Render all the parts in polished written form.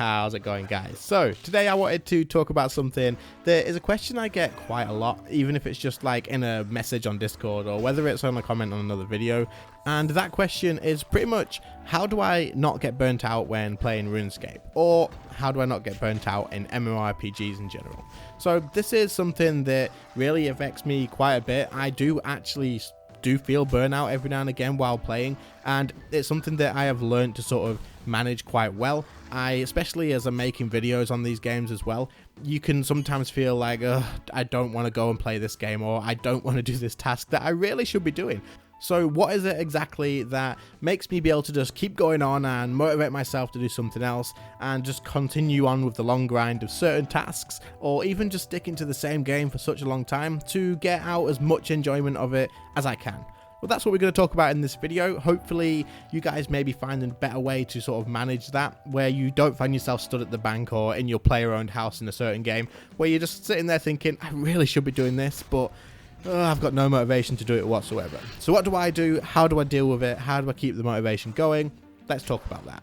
How's it going, guys? So today I wanted to talk about something that is a question I get quite a lot, even if it's just like in a message on Discord or whether it's on a comment on another video. And that question is pretty much, how do I not get burnt out when playing RuneScape? Or how do I not get burnt out in MMORPGs in general? So this is something that really affects me quite a bit. I do feel burnout every now and again while playing, and it's something that I have learned to sort of manage quite well. Especially as I'm making videos on these games as well, you can sometimes feel like, I don't want to go and play this game, or I don't want to do this task that I really should be doing. So what is it exactly that makes me be able to just keep going on and motivate myself to do something else and just continue on with the long grind of certain tasks, or even just sticking to the same game for such a long time to get out as much enjoyment of it as I can? Well, that's what we're going to talk about in this video. Hopefully you guys maybe find a better way to sort of manage that, where you don't find yourself stood at the bank or in your player-owned house in a certain game, where you're just sitting there thinking, I really should be doing this, but I've got no motivation to do it whatsoever. So what do I do? How do I deal with it? How do I keep the motivation going? Let's talk about that.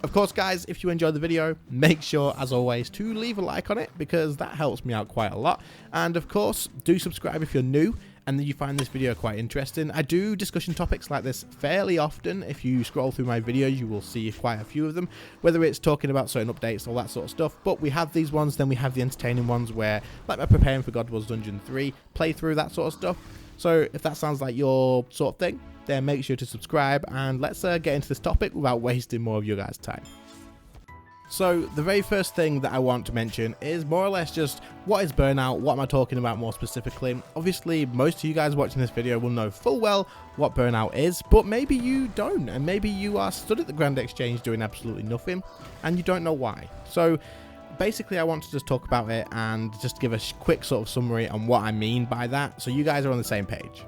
Of course, guys, if you enjoyed the video, make sure, as always, to leave a like on it, because that helps me out quite a lot. And of course, do subscribe if you're new and then you find this video quite interesting. I do discussion topics like this fairly often. If you scroll through my videos, you will see quite a few of them, whether it's talking about certain updates, all that sort of stuff. But we have these ones, then we have the entertaining ones where, like my Preparing for God Wars Dungeon 3 playthrough, that sort of stuff. So if that sounds like your sort of thing, then make sure to subscribe, and let's get into this topic without wasting more of your guys' time. So the very first thing that I want to mention is more or less just, what is burnout? What am I talking about more specifically? Obviously, most of you guys watching this video will know full well what burnout is, but maybe you don't, and maybe you are stood at the Grand Exchange doing absolutely nothing, and you don't know why. So basically, I want to just talk about it and just give a quick sort of summary on what I mean by that, so you guys are on the same page.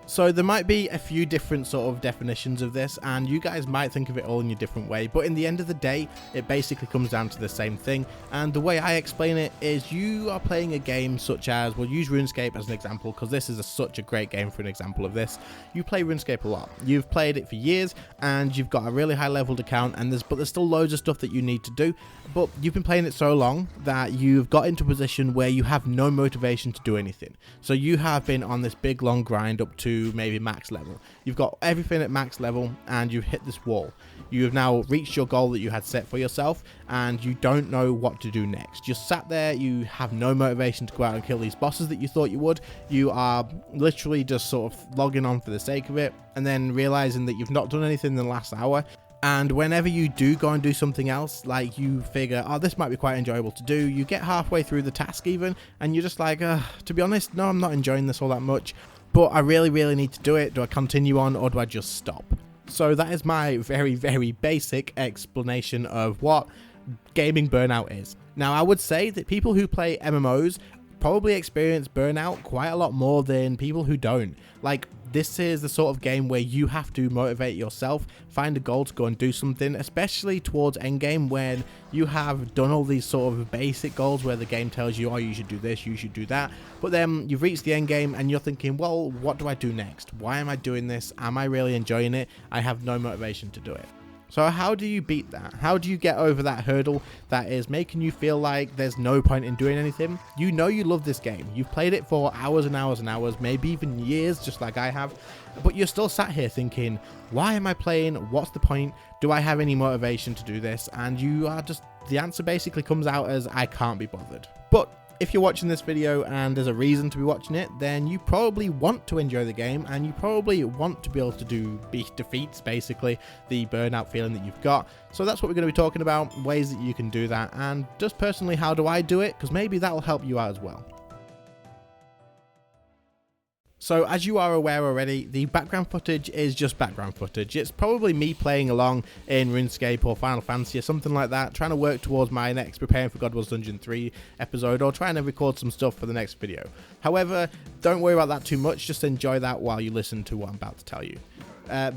So there might be a few different sort of definitions of this, and you guys might think of it all in a different way, but in the end of the day, it basically comes down to the same thing. And the way I explain it is, you are playing a game such as, we'll use RuneScape as an example, because this is such a great game for an example of this. You play RuneScape a lot, you've played it for years, and you've got a really high leveled account, and there's still loads of stuff that you need to do, but you've been playing it so long that you've got into a position where you have no motivation to do anything. So you have been on this big long grind up to maybe max level. You've got everything at max level, and you've hit this wall. You have now reached your goal that you had set for yourself, and you don't know what to do next. You're sat there, you have no motivation to go out and kill these bosses that you thought you would. You are literally just sort of logging on for the sake of it, and then realizing that you've not done anything in the last hour. And whenever you do go and do something else, like you figure, oh, this might be quite enjoyable to do, you get halfway through the task even, and you're just like, to be honest, no, I'm not enjoying this all that much, but I really need to do it. Do I continue on, or do I just stop? So that is my very basic explanation of what gaming burnout is. Now, I would say that people who play MMOs probably experience burnout quite a lot more than people who don't. Like, this is the sort of game where you have to motivate yourself, find a goal to go and do something, especially towards endgame, when you have done all these sort of basic goals where the game tells you, oh, you should do this, you should do that, but then you've reached the endgame and you're thinking, well, what do I do next? Why am I doing this? Am I really enjoying it? I have no motivation to do it. So how do you beat that? How do you get over that hurdle that is making you feel like there's no point in doing anything? You know you love this game. You've played it for hours and hours and hours, maybe even years, just like I have. But you're still sat here thinking, why am I playing? What's the point? Do I have any motivation to do this? And you are just, the answer basically comes out as, I can't be bothered. But if you're watching this video and there's a reason to be watching it, then you probably want to enjoy the game, and you probably want to be able to defeat basically the burnout feeling that you've got. So that's what we're going to be talking about, ways that you can do that, and just personally, how do I do it? Because maybe that'll help you out as well. So as you are aware already, the background footage is just background footage. It's probably me playing along in RuneScape or Final Fantasy or something like that, trying to work towards my next Preparing for God Wars Dungeon 3 episode, or trying to record some stuff for the next video. However, don't worry about that too much, just enjoy that while you listen to what I'm about to tell you.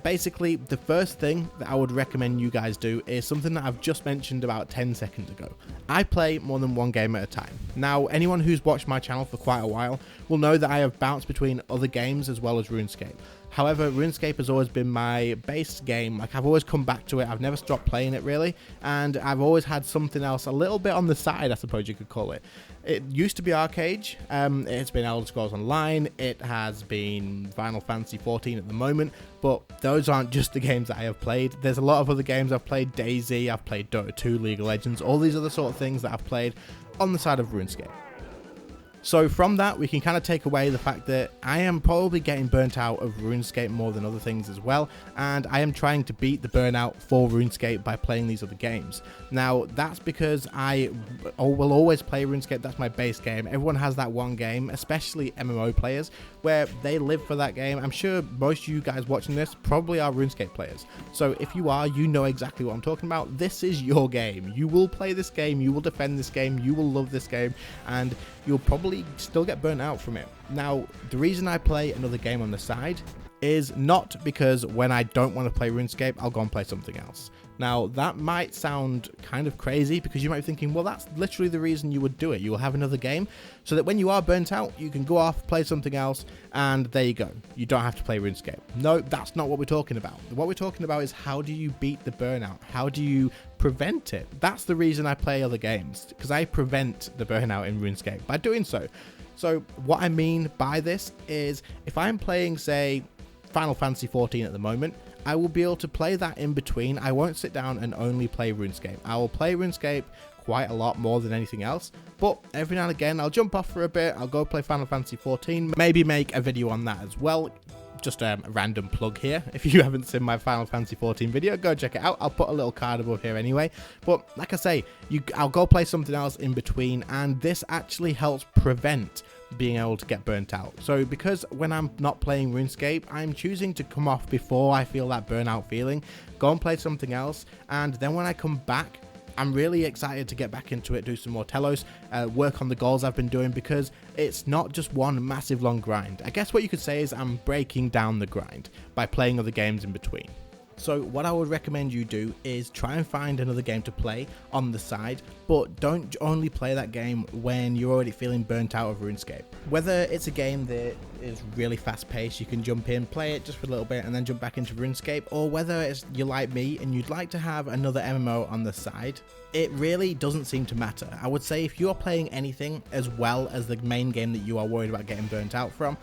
Basically, the first thing that I would recommend you guys do is something that I've just mentioned about 10 seconds ago. I play more than one game at a time. Now, anyone who's watched my channel for quite a while will know that I have bounced between other games as well as RuneScape. However, RuneScape has always been my base game. Like, I've always come back to it. I've never stopped playing it really, and I've always had something else a little bit on the side, I suppose you could call it. It used to be Arcade. It's been Elder Scrolls Online. It has been Final Fantasy 14 at the moment, but those aren't just the games that I have played. There's a lot of other games I've played. Daisy, I've played Dota 2, League of Legends, all these other sort of things that I've played on the side of RuneScape. So from that, we can kind of take away the fact that I am probably getting burnt out of RuneScape more than other things as well, and I am trying to beat the burnout for RuneScape by playing these other games. Now, that's because I will always play RuneScape. That's my base game. Everyone has that one game, especially MMO players, where they live for that game. I'm sure most of you guys watching this probably are RuneScape players. So if you are, you know exactly what I'm talking about. This is your game. You will play this game, you will defend this game, you will love this game, and you'll probably still get burnt out from it. Now, the reason I play another game on the side is not because when I don't want to play RuneScape, I'll go and play something else. Now, that might sound kind of crazy because you might be thinking, well, that's literally the reason you would do it. You will have another game so that when you are burnt out, you can go off, play something else, and there you go. You don't have to play RuneScape. No, that's not what we're talking about. What we're talking about is how do you beat the burnout? How do you prevent it? That's the reason I play other games, because I prevent the burnout in RuneScape by doing so. So what I mean by this is if I'm playing, say, Final Fantasy 14 at the moment, I will be able to play that in between. I won't sit down and only play RuneScape. I will play RuneScape quite a lot more than anything else, but every now and again I'll jump off for a bit, I'll go play Final Fantasy 14, maybe make a video on that as well. Just a random plug here. If you haven't seen my Final Fantasy 14 video, go check it out. I'll put a little card above here anyway. But like I say, I'll go play something else in between, and this actually helps prevent being able to get burnt out. So because when I'm not playing RuneScape, I'm choosing to come off before I feel that burnout feeling, go and play something else, and then when I come back, I'm really excited to get back into it, do some more telos, work on the goals I've been doing, because it's not just one massive long grind. I guess what you could say is I'm breaking down the grind by playing other games in between. So what I would recommend you do is try and find another game to play on the side, but don't only play that game when you're already feeling burnt out of RuneScape. Whether it's a game that is really fast paced, you can jump in, play it just for a little bit and then jump back into RuneScape, or whether it's you're like me and you'd like to have another MMO on the side, it really doesn't seem to matter. I would say if you're playing anything as well as the main game that you are worried about getting burnt out from,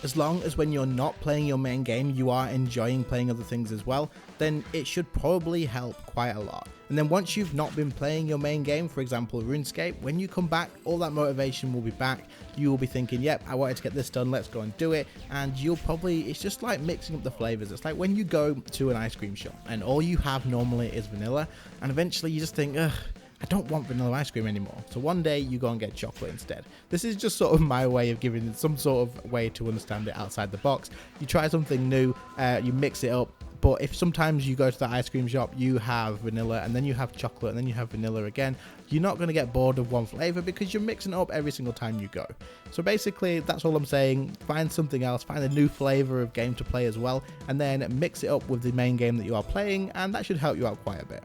as long as when you're not playing your main game, you are enjoying playing other things as well, then it should probably help quite a lot. And then once you've not been playing your main game, for example RuneScape, when you come back, all that motivation will be back. You will be thinking, yep, I wanted to get this done, let's go and do it. And you'll probably, it's just like mixing up the flavors. It's like when you go to an ice cream shop and all you have normally is vanilla, and eventually you just think, ugh, I don't want vanilla ice cream anymore. So one day you go and get chocolate instead. This is just sort of my way of giving it some sort of way to understand it outside the box. You try something new, you mix it up. But if sometimes you go to the ice cream shop, you have vanilla and then you have chocolate and then you have vanilla again, you're not going to get bored of one flavor because you're mixing it up every single time you go. So basically, that's all I'm saying. Find something else, find a new flavor of game to play as well, and then mix it up with the main game that you are playing, and that should help you out quite a bit.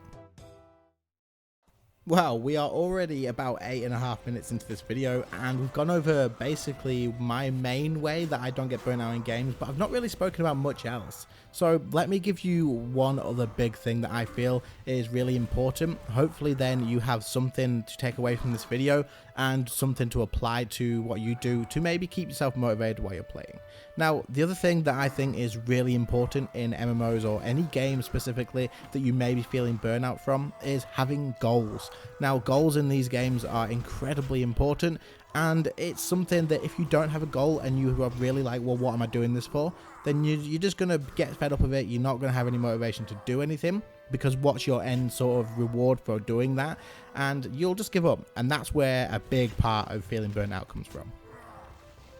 Well, we are already about 8.5 minutes into this video, and we've gone over basically my main way that I don't get burnt out in games, but I've not really spoken about much else. So let me give you one other big thing that I feel is really important. Hopefully then you have something to take away from this video and something to apply to what you do to maybe keep yourself motivated while you're playing. Now, the other thing that I think is really important in MMOs or any game specifically that you may be feeling burnout from is having goals. Now, goals in these games are incredibly important, and it's something that if you don't have a goal and you are really like, well, what am I doing this for? Then you're just going to get fed up of it. You're not going to have any motivation to do anything, because what's your end sort of reward for doing that? And you'll just give up. And that's where a big part of feeling burnt out comes from.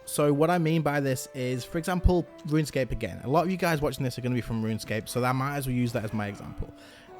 So what I mean by this is, for example, RuneScape again. A lot of you guys watching this are going to be from RuneScape, so I might as well use that as my example.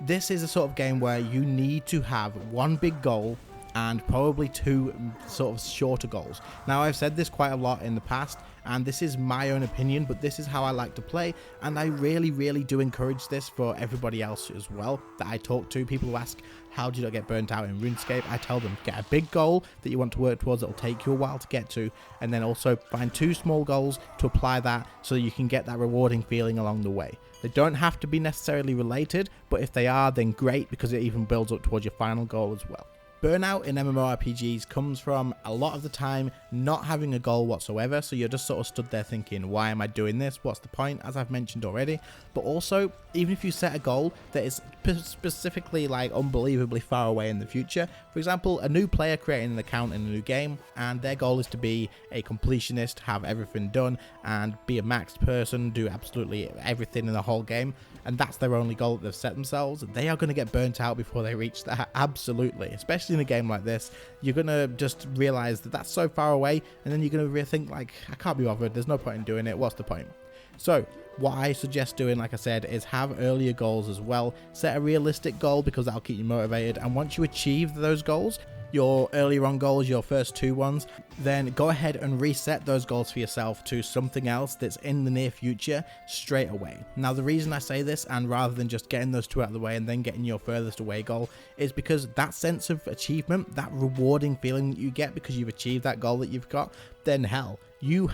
This is a sort of game where you need to have one big goal and probably two sort of shorter goals. Now, I've said this quite a lot in the past, and this is my own opinion, but this is how I like to play, and I really do encourage this for everybody else as well that I talk to. People who ask, how do you not get burnt out in RuneScape? I tell them, get a big goal that you want to work towards that will take you a while to get to, and then also find 2 small goals to apply that so you can get that rewarding feeling along the way. They don't have to be necessarily related, but if they are, then great, because it even builds up towards your final goal as well. Burnout in MMORPGs comes from a lot of the time not having a goal whatsoever, so you're just sort of stood there thinking, why am I doing this, what's the point, as I've mentioned already. But also, even if you set a goal that is specifically like unbelievably far away in the future, for example, a new player creating an account in a new game and their goal is to be a completionist, have everything done and be a maxed person, do absolutely everything in the whole game, and that's their only goal that they've set themselves, they are going to get burnt out before they reach that, absolutely. Especially in a game like this, you're going to just realize that that's so far away, and then you're going to rethink, like, I can't be bothered, there's no point in doing it, what's the point? So what I suggest doing, like I said, is have earlier goals as well. Set a realistic goal because that'll keep you motivated, and once you achieve those goals, your earlier on goals, your first 2 ones, then go ahead and reset those goals for yourself to something else that's in the near future straight away. Now, the reason I say this, and rather than just getting those 2 out of the way and then getting your furthest away goal, is because that sense of achievement, that rewarding feeling that you get because you've achieved that goal that you've got, then hell, you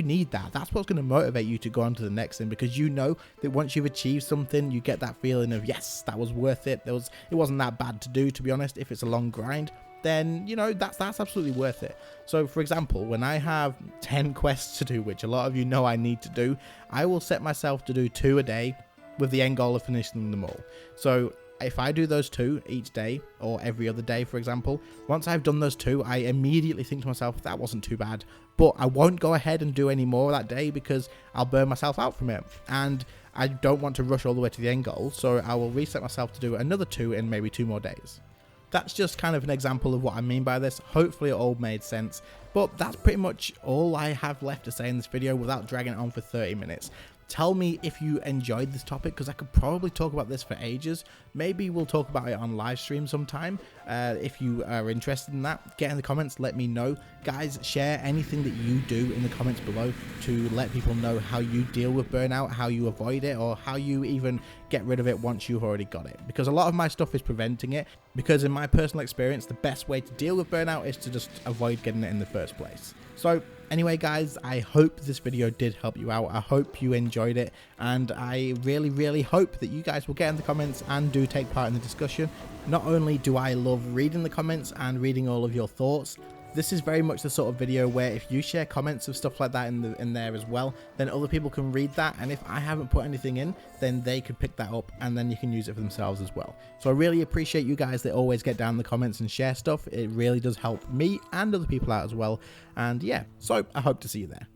need that. That's what's going to motivate you to go on to the next thing, because you know that once you've achieved something, you get that feeling of, yes, that was worth it. It wasn't that bad to do, to be honest. If it's a long grind, then you know that's absolutely worth it. So for example, when I have 10 quests to do, which a lot of you know I need to do, I will set myself to do 2 a day with the end goal of finishing them all. So if I do those 2 each day, or every other day for example, once I've done those 2, I immediately think to myself, that wasn't too bad, but I won't go ahead and do any more that day because I'll burn myself out from it, and I don't want to rush all the way to the end goal, so I will reset myself to do another 2 in maybe 2 more days. That's just kind of an example of what I mean by this. Hopefully it all made sense, but that's pretty much all I have left to say in this video without dragging it on for 30 minutes. Tell me if you enjoyed this topic, because I could probably talk about this for ages. Maybe we'll talk about it on live stream sometime. If you are interested in that, get in the comments, let me know. Guys, share anything that you do in the comments below to let people know how you deal with burnout, how you avoid it, or how you even get rid of it once you've already got it. Because a lot of my stuff is preventing it, because in my personal experience, the best way to deal with burnout is to just avoid getting it in the first place. So anyway guys, I hope this video did help you out. I hope you enjoyed it, and I really hope that you guys will get in the comments and do take part in the discussion. Not only do I love reading the comments and reading all of your thoughts, this is very much the sort of video where if you share comments of stuff like that in there as well, then other people can read that, and if I haven't put anything in, then they can pick that up and then you can use it for themselves as well. So I really appreciate you guys that always get down in the comments and share stuff. It really does help me and other people out as well, and yeah, so I hope to see you there.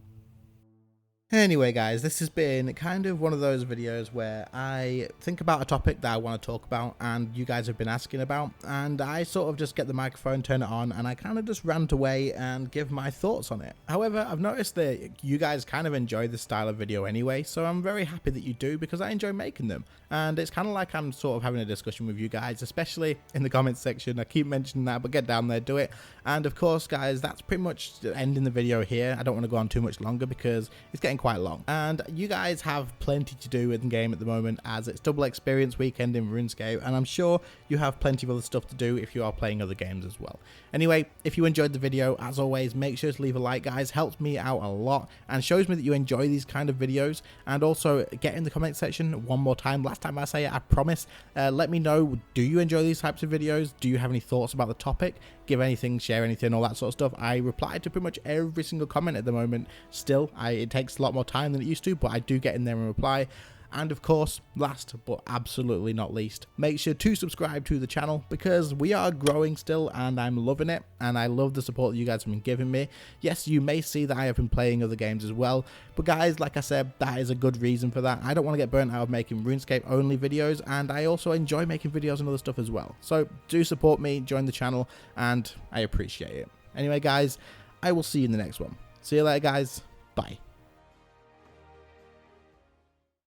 Anyway guys, this has been kind of one of those videos where I think about a topic that I want to talk about and you guys have been asking about, and I sort of just get the microphone, turn it on, and I kind of just rant away and give my thoughts on it. However, I've noticed that you guys kind of enjoy this style of video anyway, so I'm very happy that you do, because I enjoy making them, and it's kind of like I'm sort of having a discussion with you guys, especially in the comments section. I keep mentioning that, but get down there, do it. And of course guys, that's pretty much ending the video here. I don't want to go on too much longer because it's getting quite long, and you guys have plenty to do in the game at the moment, as it's double experience weekend in RuneScape, and I'm sure you have plenty of other stuff to do if you are playing other games as well. Anyway, if you enjoyed the video, as always, make sure to leave a like guys, helps me out a lot and shows me that you enjoy these kind of videos. And also get in the comment section one more time, last time I say it, I promise. Let me know, do you enjoy these types of videos? Do you have any thoughts about the topic? Give anything, share anything, all that sort of stuff. I reply to pretty much every single comment at the moment still. It takes a lot more time than it used to, but I do get in there and reply. And of course, last but absolutely not least, make sure to subscribe to the channel, because we are growing still and I'm loving it, and I love the support that you guys have been giving me. Yes, you may see that I have been playing other games as well, but guys, like I said, that is a good reason for that. I don't want to get burnt out of making RuneScape only videos, and I also enjoy making videos and other stuff as well. So do support me, join the channel, and I appreciate it. Anyway guys, I will see you in the next one. See you later guys, bye.